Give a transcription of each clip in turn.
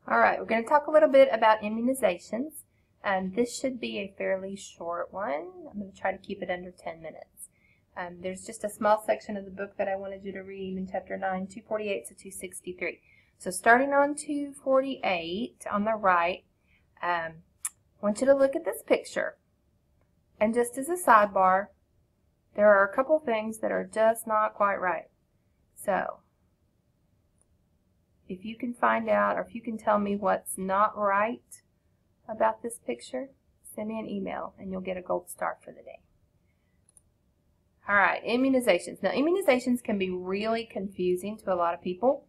All right, we're going to talk a little bit about immunizations. This should be a fairly short one. I'm going to try to keep it under 10 minutes. There's just a small section of the book that I wanted you to read in Chapter 9, 248 to 263. So starting on 248 on the right, I want you to look at this picture. And just as a sidebar, there are a couple things that are just not quite right. So if you can find out, or if you can tell me what's not right about this picture, send me an email and you'll get a gold star for the day. All right, immunizations. Now, immunizations can be really confusing to a lot of people.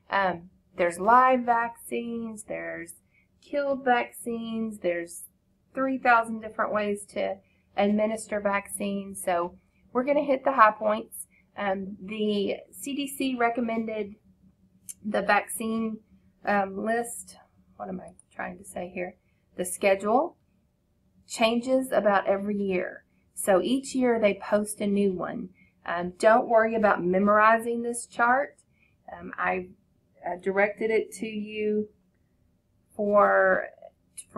There's live vaccines, there's killed vaccines, there's 3,000 different ways to administer vaccines. So we're going to hit the high points. The CDC recommended the vaccine list. What am I trying to say here? The schedule changes about every year. So each year they post a new one. Don't worry about memorizing this chart. I directed it to you for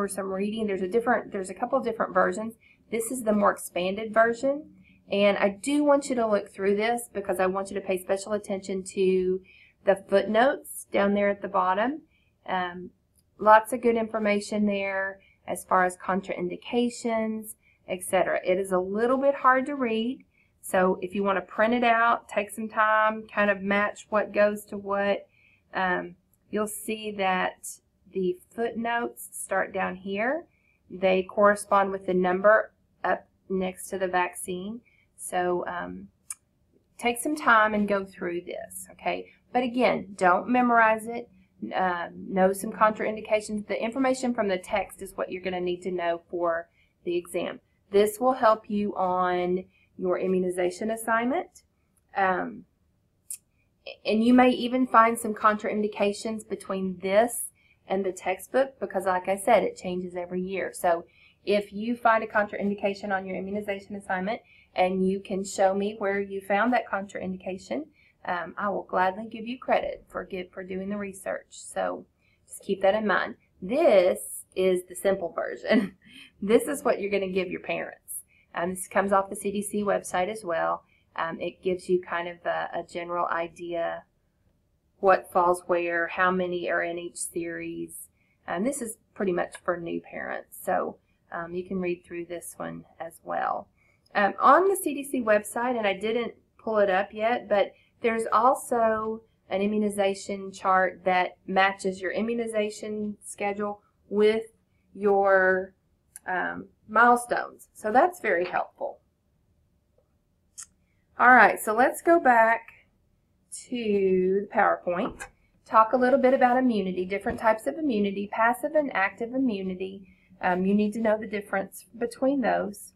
some reading. There's a couple of different versions. This is the more expanded version. And I do want you to look through this because I want you to pay special attention to the footnotes down there at the bottom. Lots of good information there as far as contraindications, etc. It is a little bit hard to read, so if you want to print it out, take some time, kind of match what goes to what, you'll see that the footnotes start down here. They correspond with the number up next to the vaccine. So take some time and go through this, okay? But again, don't memorize it. Know some contraindications. The information from the text is what you're going to need to know for the exam. This will help you on your immunization assignment. And you may even find some contraindications between this and the textbook because, like I said, it changes every year. So if you find a contraindication on your immunization assignment and you can show me where you found that contraindication, I will gladly give you credit for doing the research. So just keep that in mind. This is the simple version. This is what you're going to give your parents. This comes off the CDC website as well. It gives you kind of a general idea what falls where, how many are in each series. This is pretty much for new parents, so you can read through this one as well. On the CDC website, and I didn't pull it up yet, but there's also an immunization chart that matches your immunization schedule with your milestones. So that's very helpful. All right, so let's go back to the PowerPoint. Talk a little bit about immunity, different types of immunity, passive and active immunity. You need to know the difference between those.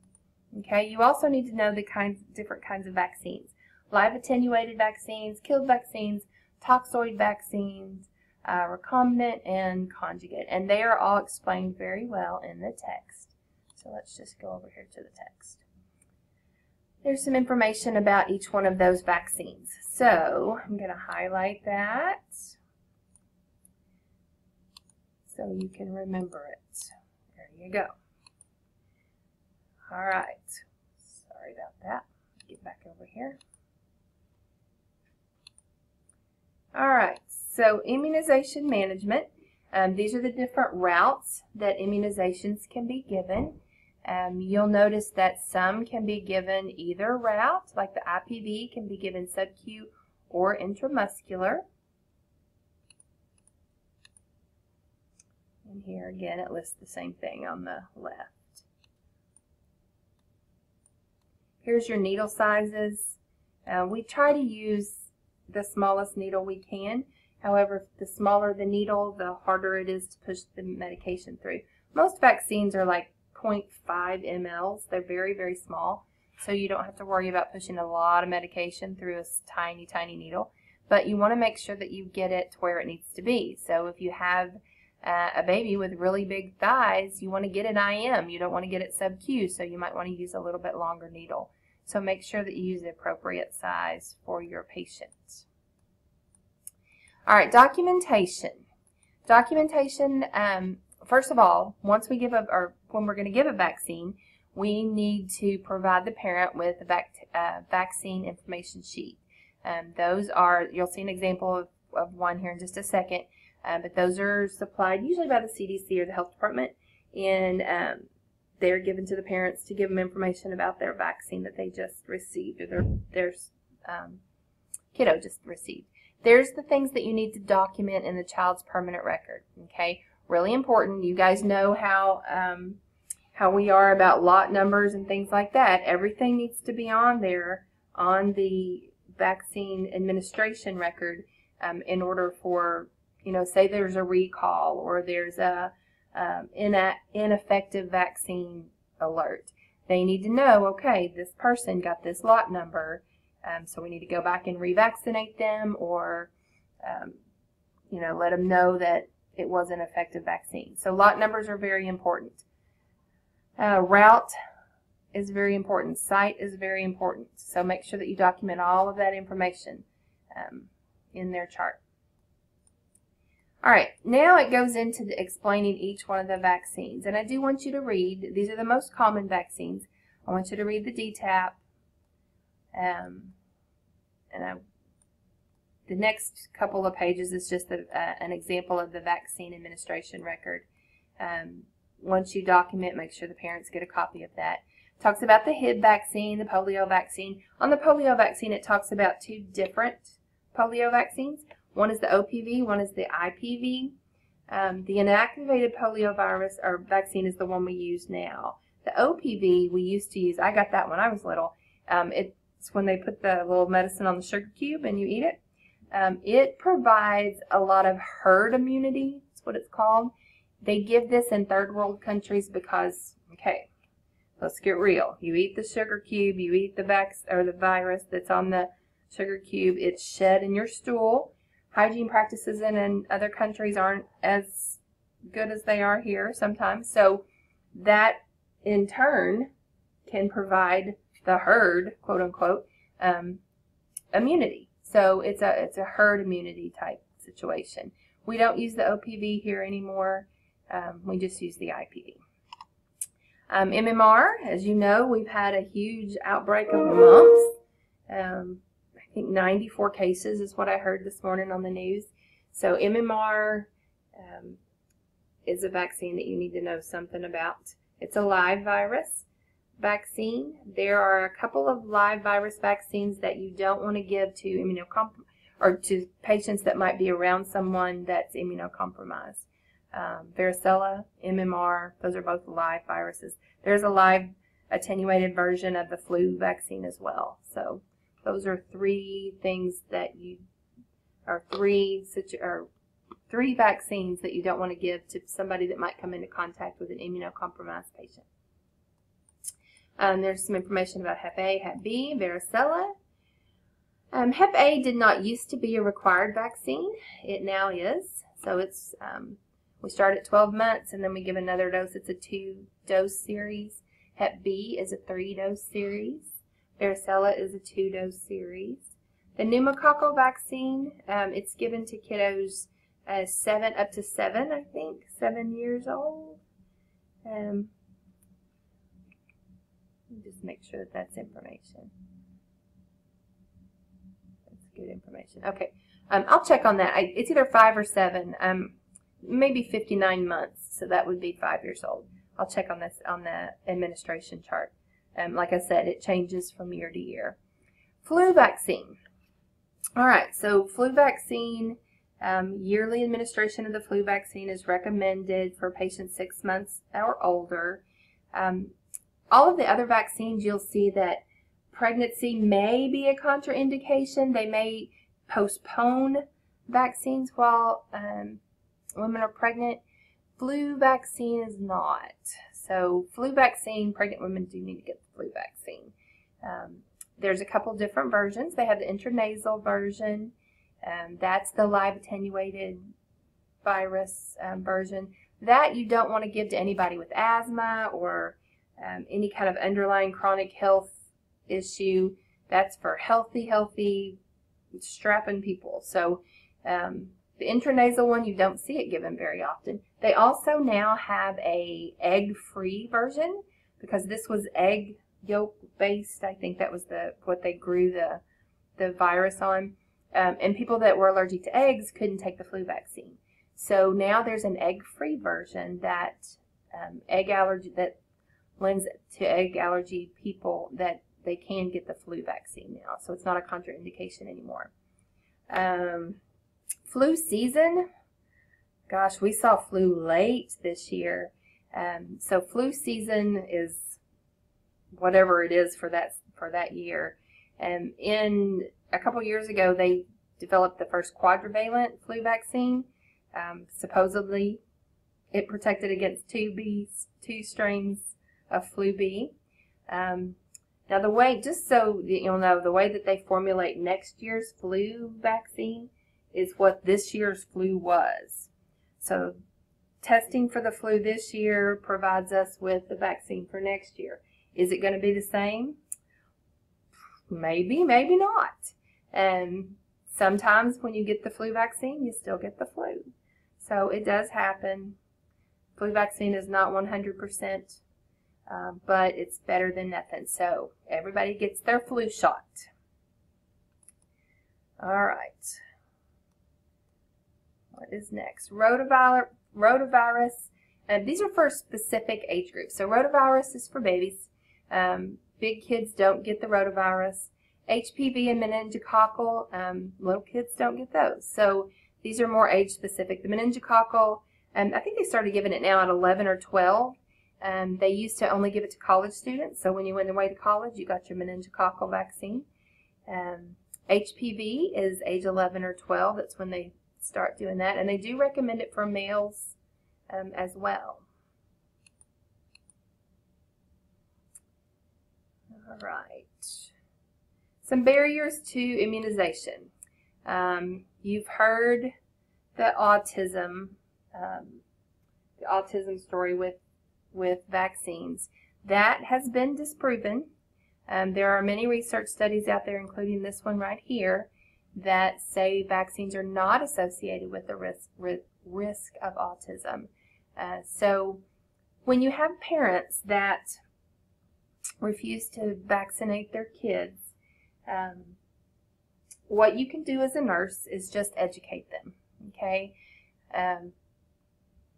Okay, you also need to know the different kinds of vaccines. Live attenuated vaccines, killed vaccines, toxoid vaccines, recombinant, and conjugate. And they are all explained very well in the text. So let's just go over here to the text. There's some information about each one of those vaccines. So I'm going to highlight that so you can remember it. There you go. All right. Sorry about that. Get back over here. All right, so immunization management. These are the different routes that immunizations can be given. You'll notice that some can be given either route, like the IPV can be given sub-Q or intramuscular. And here again it lists the same thing on the left. Here's your needle sizes. We try to use the smallest needle we can. However, the smaller the needle, the harder it is to push the medication through. Most vaccines are like 0.5 mLs. They're very, very small, so you don't have to worry about pushing a lot of medication through a tiny, tiny needle. But you want to make sure that you get it to where it needs to be. So if you have a baby with really big thighs, you want to get an IM. You don't want to get it sub-Q, so you might want to use a little bit longer needle. So make sure that you use the appropriate size for your patient. All right, documentation. Documentation, first of all, once we give when we're going to give a vaccine, we need to provide the parent with a vaccine information sheet. Those are, you'll see an example of one here in just a second, but those are supplied usually by the CDC or the health department, and they're given to the parents to give them information about their vaccine that they just received, or their kiddo just received. There's the things that you need to document in the child's permanent record, okay? Really important. You guys know how we are about lot numbers and things like that. Everything needs to be on there on the vaccine administration record in order for, say there's a recall or there's a ineffective vaccine alert. They need to know, okay, this person got this lot number, so we need to go back and revaccinate them, or let them know that it was an effective vaccine. So lot numbers are very important. Route is very important. Site is very important. So make sure that you document all of that information in their chart. All right, now it goes into explaining each one of the vaccines. And I do want you to read, these are the most common vaccines. I want you to read the DTaP. The next couple of pages is just an example of the vaccine administration record. Once you document, make sure the parents get a copy of that. It talks about the Hib vaccine, the polio vaccine. On the polio vaccine, it talks about two different polio vaccines. One is the OPV, one is the IPV. The inactivated polio virus or vaccine is the one we use now. The OPV we used to use, I got that when I was little. It's when they put the little medicine on the sugar cube and you eat it. It provides a lot of herd immunity. That's what it's called. They give this in third world countries because, okay, let's get real. You eat the sugar cube, you eat the virus that's on the sugar cube, it's shed in your stool. Hygiene practices in other countries aren't as good as they are here sometimes. So that in turn can provide the herd, quote unquote, immunity. So it's a herd immunity type situation. We don't use the OPV here anymore. We just use the IPV. MMR, as you know, we've had a huge outbreak of mumps. I think 94 cases is what I heard this morning on the news. So MMR is a vaccine that you need to know something about. It's a live virus vaccine. There are a couple of live virus vaccines that you don't want to give to to patients that might be around someone that's immunocompromised. Varicella, MMR, those are both live viruses. There's a live attenuated version of the flu vaccine as well. So those are three vaccines that you don't want to give to somebody that might come into contact with an immunocompromised patient. There's some information about Hep A, Hep B, varicella. Hep A did not used to be a required vaccine. It now is. So it's we start at 12 months and then we give another dose. It's a 2-dose series. Hep B is a 3-dose series. Varicella is a 2-dose series. The pneumococcal vaccine, it's given to kiddos up to 7, I think, 7 years old. Just make sure that that's information. That's good information. Okay, I'll check on that. It's either 5 or 7, maybe 59 months, so that would be 5 years old. I'll check on this on the administration chart. Like I said, it changes from year to year. Flu vaccine. All right, so flu vaccine, yearly administration of the flu vaccine is recommended for patients 6 months or older. All of the other vaccines, you'll see that pregnancy may be a contraindication. They may postpone vaccines while women are pregnant. Flu vaccine is not. So flu vaccine, pregnant women do need to get the flu vaccine. There's a couple different versions. They have the intranasal version. That's the live attenuated virus version. That you don't want to give to anybody with asthma or any kind of underlying chronic health issue. That's for healthy, strapping people. So The intranasal one, you don't see it given very often. They also now have a egg-free version because this was egg yolk based. I think that was what they grew the virus on. And people that were allergic to eggs couldn't take the flu vaccine. So now there's an egg-free version that lends to egg allergy people that they can get the flu vaccine now. So it's not a contraindication anymore. Flu season, gosh, we saw flu late this year. So flu season is whatever it is for that year. In a couple years ago, they developed the first quadrivalent flu vaccine. Supposedly, it protected against two strains of flu B. Now the way, just so you'll know, the way that they formulate next year's flu vaccine is what this year's flu was. So testing for the flu this year provides us with the vaccine for next year. Is it going to be the same? Maybe, maybe not. And sometimes when you get the flu vaccine, you still get the flu. So it does happen. Flu vaccine is not 100%, but it's better than nothing. So everybody gets their flu shot. All right. What is next? Rotavirus. These are for specific age groups. So rotavirus is for babies. Big kids don't get the rotavirus. HPV and meningococcal, little kids don't get those. So these are more age specific. The meningococcal, I think they started giving it now at 11 or 12. They used to only give it to college students. So when you went away to college, you got your meningococcal vaccine. HPV is age 11 or 12. That's when they start doing that. And they do recommend it for males as well. All right. Some barriers to immunization. You've heard the autism story with vaccines. That has been disproven. There are many research studies out there, including this one right here, that say vaccines are not associated with the risk of autism. So when you have parents that refuse to vaccinate their kids, what you can do as a nurse is just educate them, okay?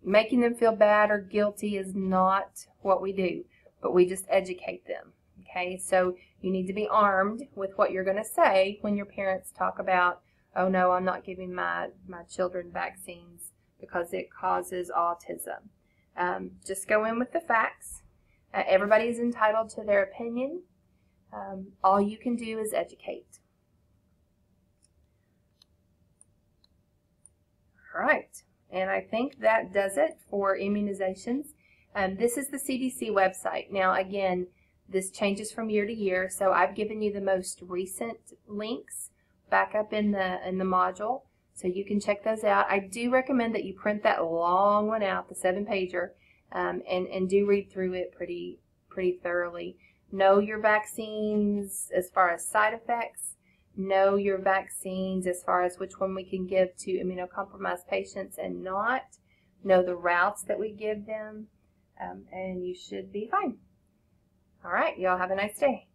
Making them feel bad or guilty is not what we do, but we just educate them, okay? So you need to be armed with what you're going to say when your parents talk about, oh no, I'm not giving my children vaccines because it causes autism. Just go in with the facts. Everybody is entitled to their opinion. All you can do is educate. All right, and I think that does it for immunizations. This is the CDC website. Now again, this changes from year to year, so I've given you the most recent links back up in the module, so you can check those out. I do recommend that you print that long one out, the 7-pager, and do read through it pretty thoroughly. Know your vaccines as far as side effects. Know your vaccines as far as which one we can give to immunocompromised patients and not. Know the routes that we give them, and you should be fine. All right, y'all have a nice day.